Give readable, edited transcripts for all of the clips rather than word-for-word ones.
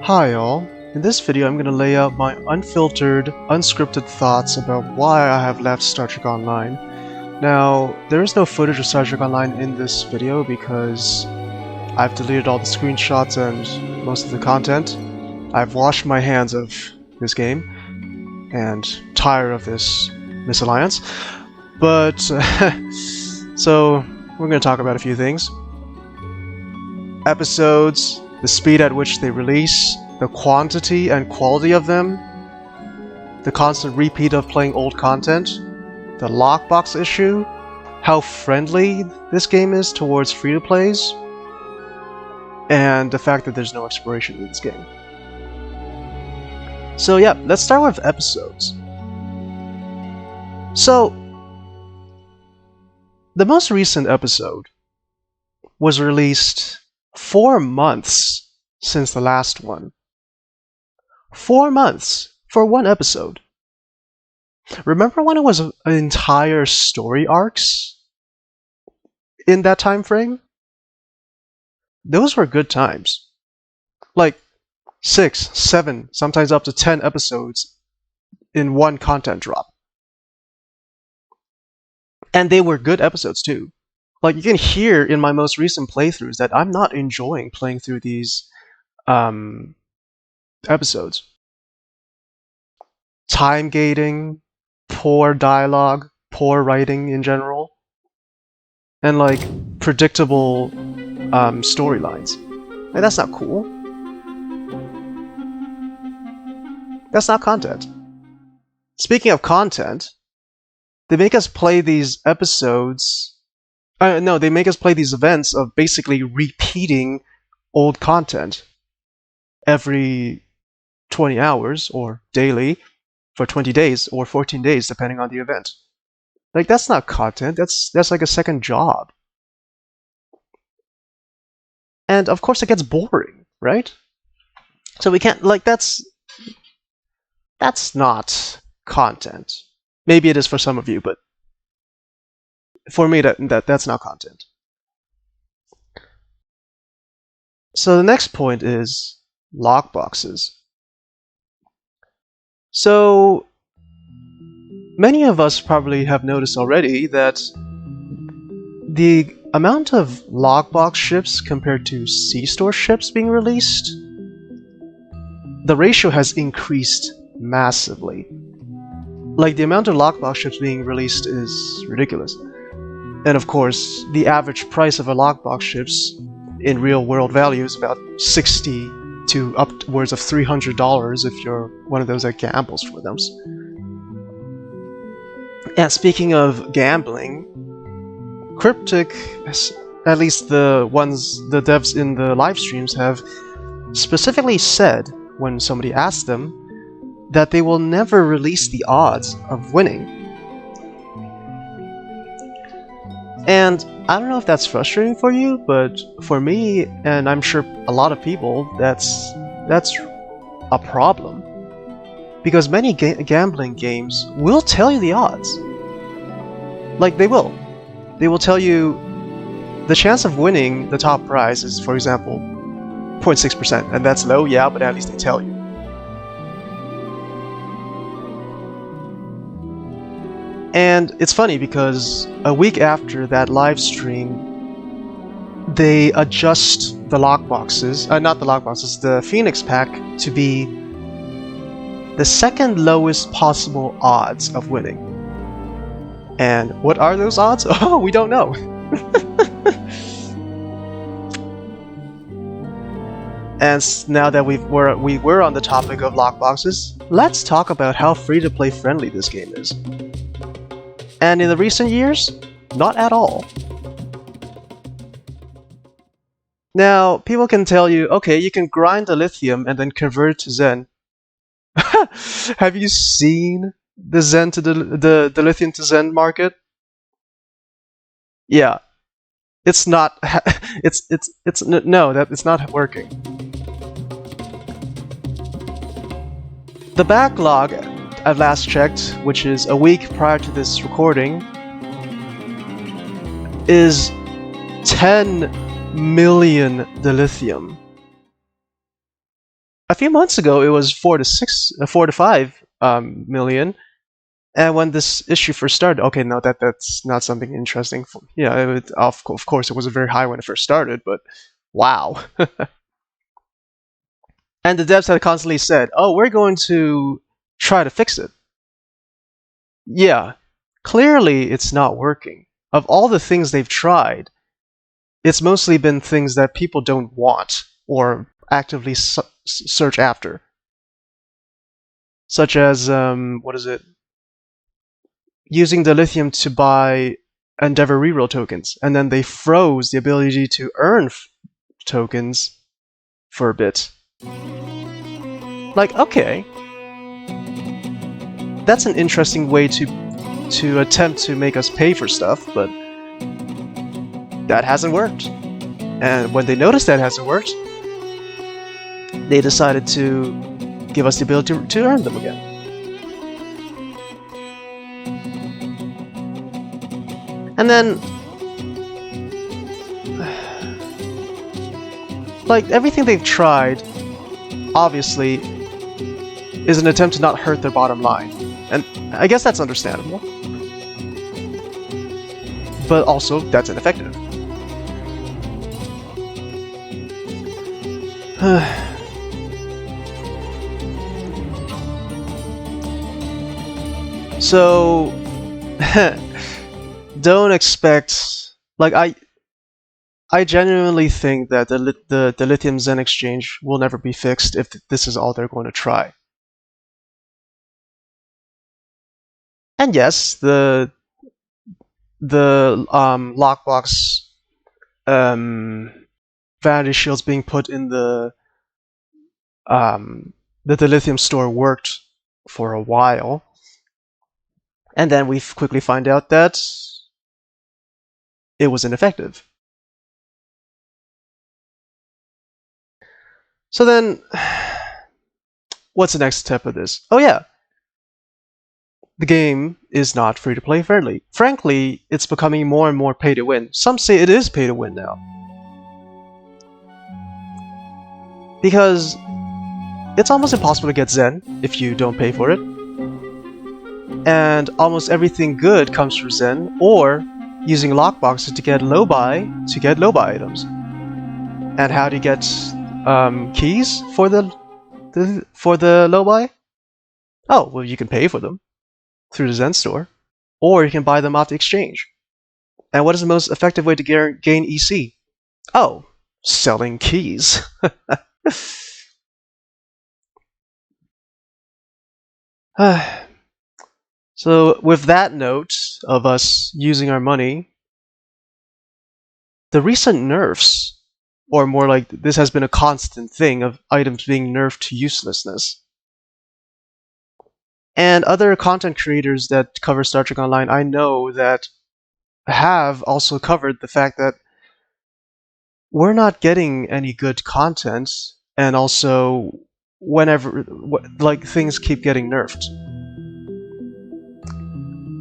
Hi all, in this video I'm going to lay out my unfiltered, unscripted thoughts about why I have left Star Trek Online. Now, there is no footage of Star Trek Online in this video because I've deleted all the screenshots and most of the content. I've washed my hands of this game and tired of this misalliance. But, so we're going to talk about a few things. Episodes, the speed at which they release, the quantity and quality of them, the constant repeat of playing old content, the lockbox issue, how friendly this game is towards free-to-plays, and the fact that there's no expiration in this game. So yeah, let's start with episodes. So, the most recent episode was released 4 months since the last one. 4 months for one episode. Remember when it was entire story arcs in that time frame? Those were good times. Like 6, 7, sometimes up to 10 episodes in one content drop. And they were good episodes too. Like, you can hear in my most recent playthroughs that I'm not enjoying playing through these episodes. Time gating, poor dialogue, poor writing in general, and like predictable storylines. And that's not cool. That's not content. Speaking of content, they make us play these episodes. No, they make us play these events of basically repeating old content every 20 hours or daily for 20 days or 14 days depending on the event. Like, that's not content, that's like a second job. And of course it gets boring, right? So we can't, like, that's not content. Maybe it is for some of you, but for me, that's not content. So the next point is lockboxes. So many of us probably have noticed already that the amount of lockbox ships compared to C-store ships being released, the ratio has increased massively. Like, the amount of lockbox ships being released is ridiculous. And of course, the average price of a lockbox ships in real world value is about $60 to upwards of $300 if you're one of those that gambles for them. And speaking of gambling, Cryptic, at least the devs in the live streams, have specifically said when somebody asked them that they will never release the odds of winning. And I don't know if that's frustrating for you, but for me, and I'm sure a lot of people, that's a problem. Because many gambling games will tell you the odds. Like, they will. They will tell you the chance of winning the top prize is, for example, 0.6%. And that's low, yeah, but at least they tell you. And it's funny because a week after that live stream, they adjust the lockboxes, not the lockboxes, the Phoenix pack to be the second lowest possible odds of winning. And what are those odds? Oh, we don't know. And now that we were on the topic of lockboxes, let's talk about how free-to-play friendly this game is. And in the recent years, not at all. Now, people can tell you, okay, you can grind the lithium and then convert it to Zen. Have you seen the Zen to the lithium to Zen market? Yeah, it's not. No, it's not working. The backlog, I've last checked, which is a week prior to this recording, is 10 million dilithium. I few months ago, it was 4 to 5 million. And when this issue first started, okay, no, that's not something interesting. Yeah, of course, it wasn't very high when it first started, but wow. And the devs had constantly said, oh, we're going to try to fix it. Yeah, clearly it's not working. Of all the things they've tried, it's mostly been things that people don't want or actively search after. Such as, what is it? Using dilithium to buy Endeavor reroll tokens, and then they froze the ability to earn tokens for a bit. Like, okay, that's an interesting way to attempt to make us pay for stuff, but that hasn't worked. And when they noticed that hasn't worked, they decided to give us the ability to earn them again. And then, like, everything they've tried, obviously, is an attempt to not hurt their bottom line. And I guess that's understandable. But also, that's ineffective. So, don't expect, like, I genuinely think that the dilithium Zen exchange will never be fixed if this is all they're going to try. And yes, the lockbox vanity shields being put in the dilithium store worked for a while, and then we quickly find out that it was ineffective. So then, what's the next step of this? Oh yeah, the game is not free to play fairly. Frankly, it's becoming more and more pay to win. Some say it is pay to win now. Because it's almost impossible to get Zen if you don't pay for it. And almost everything good comes from Zen lockboxes using lockboxes to get low buy items. And how do you get keys for the low buy? Oh, well, you can pay for them through the Zen store, or you can buy them off the exchange. And what is the most effective way to gain EC? Oh, selling keys. So with that note of us using our money, the recent nerfs, or more like this has been a constant thing of items being nerfed to uselessness. And other content creators that cover Star Trek Online, I know that have also covered the fact that we're not getting any good content, and also whenever like things keep getting nerfed.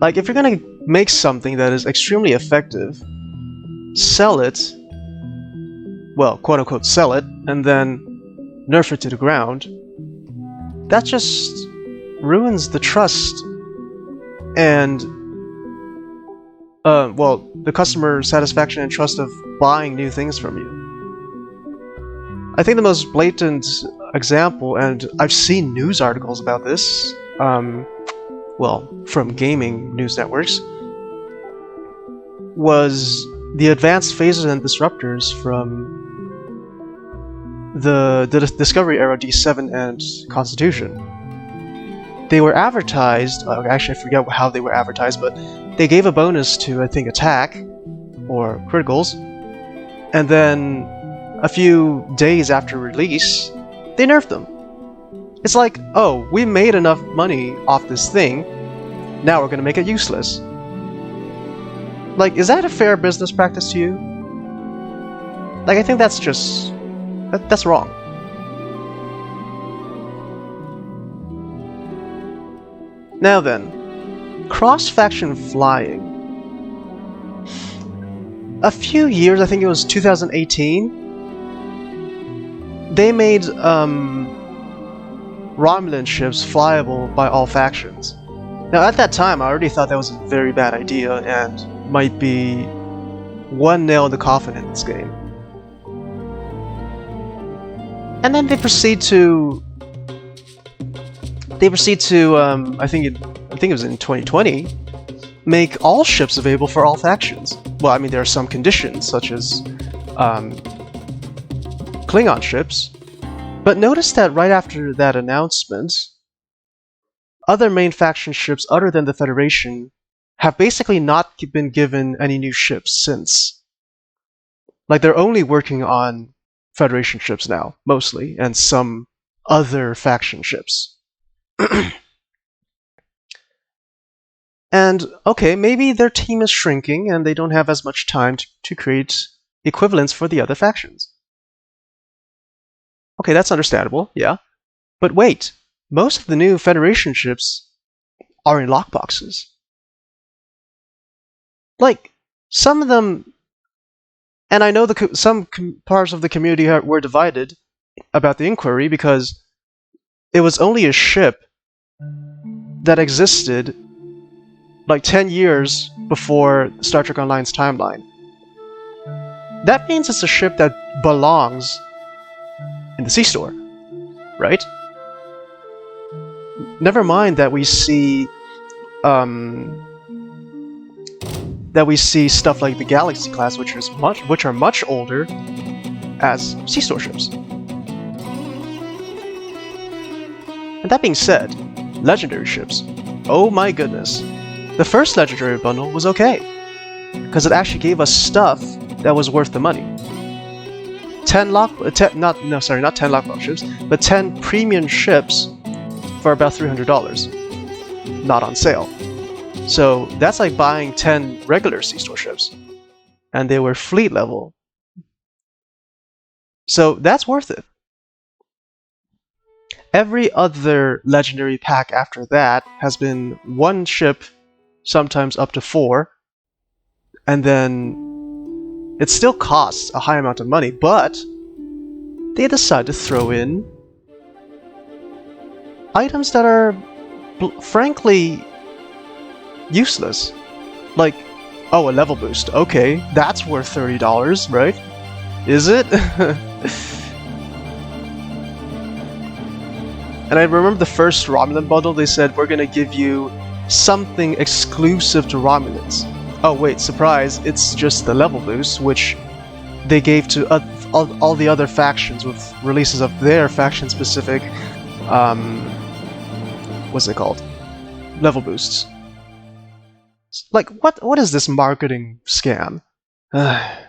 Like, if you're gonna make something that is extremely effective, sell it, well, quote-unquote sell it, and then nerf it to the ground, that just ruins the trust and, well, the customer satisfaction and trust of buying new things from you. I think the most blatant example, and I've seen news articles about this, well, from gaming news networks, was the advanced phasers and disruptors from the Discovery era D7 and Constitution. They were advertised, actually I forget how they were advertised, but they gave a bonus to, I think, attack, or criticals, and then a few days after release, they nerfed them. It's like, oh, we made enough money off this thing, now we're gonna make it useless. Like, is that a fair business practice to you? Like, I think that's just... that's wrong. Now then, cross-faction flying. A few years, I think it was 2018, they made Romulan ships flyable by all factions. Now, at that time, I already thought that was a very bad idea and might be one nail in the coffin in this game. And then they proceed to I think it was in 2020, make all ships available for all factions. Well, I mean, there are some conditions, such as Klingon ships, but notice that right after that announcement, other main faction ships other than the Federation have basically not been given any new ships since. Like, they're only working on Federation ships now, mostly, and some other faction ships. And, okay, maybe their team is shrinking and they don't have as much time to create equivalents for the other factions. Okay, that's understandable, yeah. But wait, most of the new Federation ships are in lockboxes. Like, some of them... And I know some parts of the community were divided about the inquiry because it was only a ship that existed like 10 years before Star Trek Online's timeline. That means it's a ship that belongs in the C-store, right? Never mind that we see stuff like the Galaxy class, which are much older, as C-store ships. And that being said, legendary ships. Oh my goodness. The first legendary bundle was okay, because it actually gave us stuff that was worth the money. not 10 lockbox ships, but 10 premium ships for about $300. Not on sale. So that's like buying 10 regular C-store ships. And they were fleet level. So that's worth it. Every other legendary pack after that has been one ship, sometimes up to 4, and then it still costs a high amount of money, but they decide to throw in items that are frankly useless. Like, oh, a level boost. Okay, that's worth $30, right? Is it? And I remember the first Romulan bundle, they said, we're gonna give you something exclusive to Romulans. Oh wait, surprise, it's just the level boost, which they gave to all the other factions with releases of their faction-specific, what's it called? Level boosts. Like, what is this marketing scam? And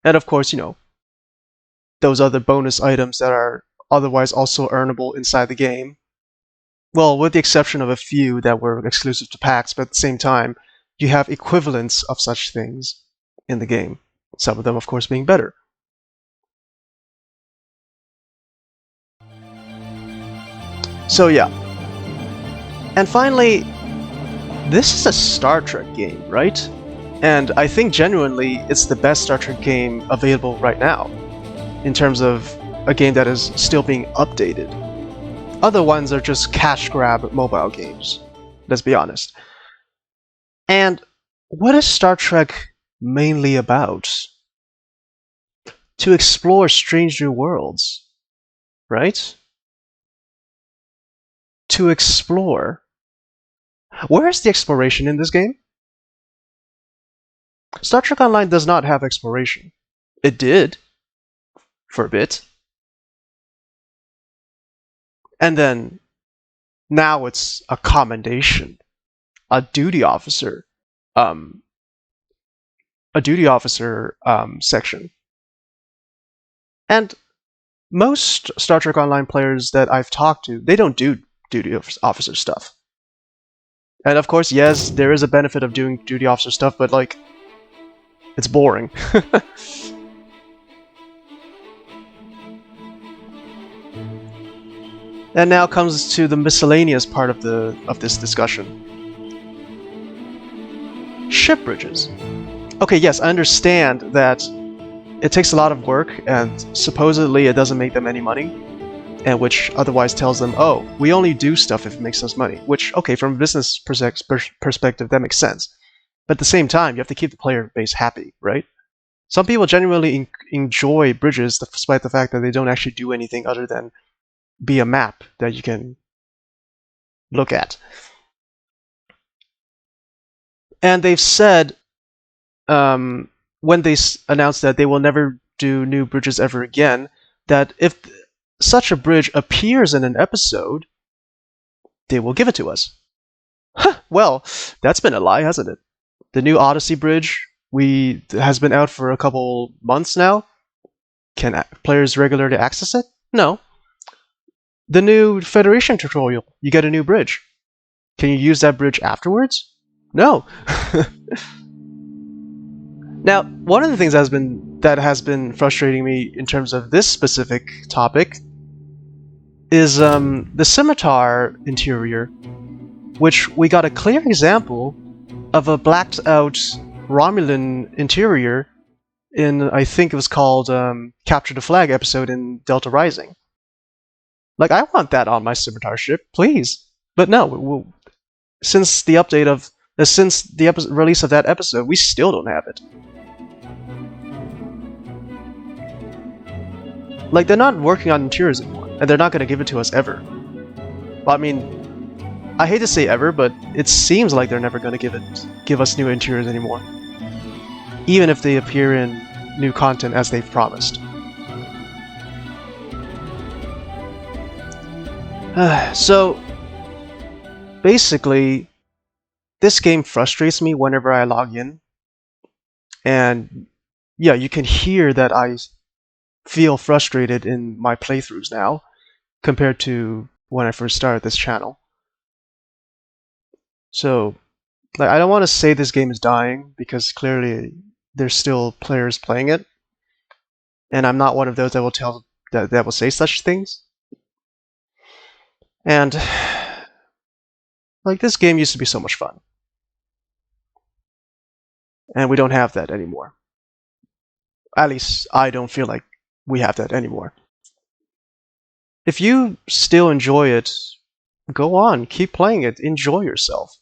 of course, you know, those other bonus items that are otherwise also earnable inside the game. Well, with the exception of a few that were exclusive to packs, but at the same time, you have equivalents of such things in the game. Some of them, of course, being better. So yeah. And finally, this is a Star Trek game, right? And I think genuinely it's the best Star Trek game available right now, in terms of a game that is still being updated. Other ones are just cash grab mobile games, let's be honest. And what is Star Trek mainly about? To explore strange new worlds, right? To explore. Where is the exploration in this game? Star Trek Online does not have exploration. It did, for a bit. And then, now it's a commendation. A duty officer section. And most Star Trek Online players that I've talked to, they don't do duty officer stuff. And of course, yes, there is a benefit of doing duty officer stuff, but like, it's boring. And now comes to the miscellaneous part of this discussion. Ship bridges. Okay, yes, I understand that it takes a lot of work, and supposedly it doesn't make them any money, and which otherwise tells them, oh, we only do stuff if it makes us money. Which, okay, from a business perspective, that makes sense. But at the same time, you have to keep the player base happy, right? Some people genuinely enjoy bridges despite the fact that they don't actually do anything other than be a map that you can look at. And they've said, when they announced that they will never do new bridges ever again, that if such a bridge appears in an episode, they will give it to us. Well, that's been a lie, hasn't it? The new Odyssey bridge has been out for a couple months now. Can players regularly access it? No. The new Federation tutorial, you get a new bridge. Can you use that bridge afterwards? No. Now, one of the things that has been frustrating me in terms of this specific topic is the scimitar interior, which we got a clear example of a blacked out Romulan interior in, I think it was called Capture the Flag episode in Delta Rising. Like, I want that on my scimitar ship, please. But no, since the release of that episode, we still don't have it. Like, they're not working on interiors anymore, and they're not going to give it to us ever. Well, I mean, I hate to say ever, but it seems like they're never going to give us new interiors anymore. Even if they appear in new content as they've promised. So, basically, this game frustrates me whenever I log in. And yeah, you can hear that I feel frustrated in my playthroughs now compared to when I first started this channel. So, like, I don't want to say this game is dying because clearly there's still players playing it, and I'm not one of those that will say such things. And like, this game used to be so much fun, and we don't have that anymore. At least I don't feel like we have that anymore. If you still enjoy it, go on, keep playing it, enjoy yourself.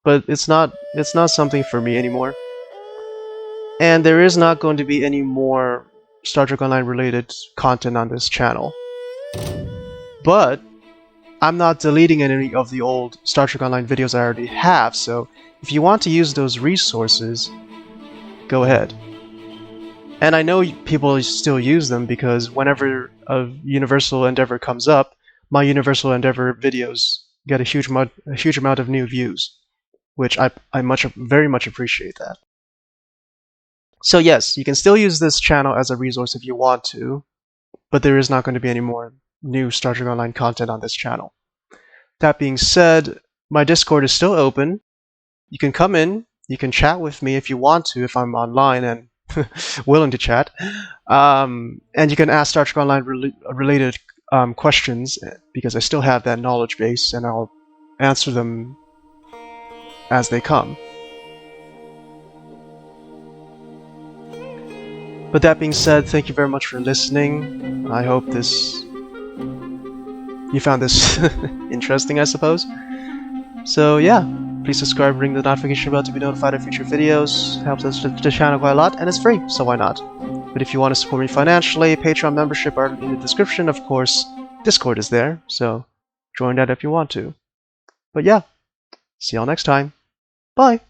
But it's not something for me anymore. And there is not going to be any more Star Trek Online related content on this channel. But I'm not deleting any of the old Star Trek Online videos I already have, so if you want to use those resources, go ahead. And I know people still use them because whenever a Universal Endeavor comes up, my Universal Endeavor videos get a huge amount of new views, which I very much appreciate that. So yes, you can still use this channel as a resource if you want to, but there is not going to be any more new Star Trek Online content on this channel. That being said, my Discord is still open. You can come in, you can chat with me if you want to, if I'm online and willing to chat. And you can ask Star Trek Online related questions, because I still have that knowledge base, and I'll answer them as they come. But that being said, thank you very much for listening. I hope you found this interesting, I suppose. So yeah, please subscribe, ring the notification bell to be notified of future videos. It helps us the channel quite a lot, and it's free, so why not? But if you want to support me financially, Patreon membership are in the description. Of course, Discord is there, so join that if you want to. But yeah, see y'all next time. Bye!